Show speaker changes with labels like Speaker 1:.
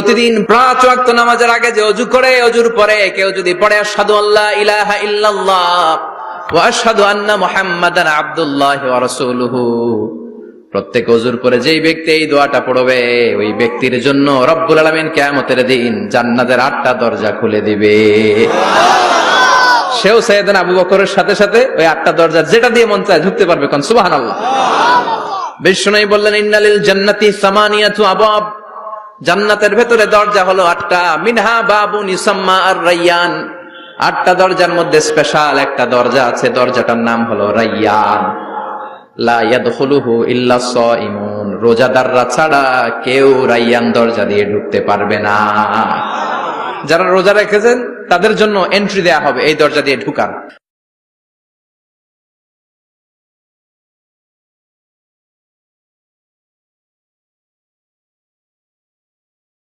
Speaker 1: প্রতিদিন 5 ওয়াক্ত নামাজের আগে যে ওযু করে, ওযুর পরে কেউ যদি পড়ে আশহাদু আল্লা ইলাহা ইল্লাল্লাহ ওয়া আশহাদু আন্না মুহাম্মাদান আবদুল্লাহি ওয়া রাসূলুহু, প্রত্যেক ওযুর পরে যেই ব্যক্তি এই দোয়াটা পড়বে ওই ব্যক্তির জন্য রব্বুল আলামিন কিয়ামতের দিন জান্নাতের 8টা দরজা খুলে দিবে। সেও সাইয়েদনা আবু বকরের সাথে সাথে ওই 8টা দরজা যেটা দিয়ে মন চায় ঢুকতে পারবে। কোন সুবহানাল্লাহ। বিষ্ণু বললেন ইন্নালিল জান্নাতি সামানিয়াতু আবাব, জান্নাতের ভেতরে দরজা হলো 8টা। মিনহা বাবুন ইউসাম্মা আর-রায়্যান, 8টা দরজার মধ্যে স্পেশাল একটা দরজা আছে, দরজাটার নাম হলো রায়্যান। লা ইয়াদখুলুহু ইল্লা সাইমুন, রোজাদাররা ছাড়া কেউ রায়্যান দরজা দিয়ে ঢুকতে পারবে না। যারা রোজা রেখেছেন তাদের জন্য এন্ট্রি দেয়া হবে এই দরজা দিয়ে ঢুকার।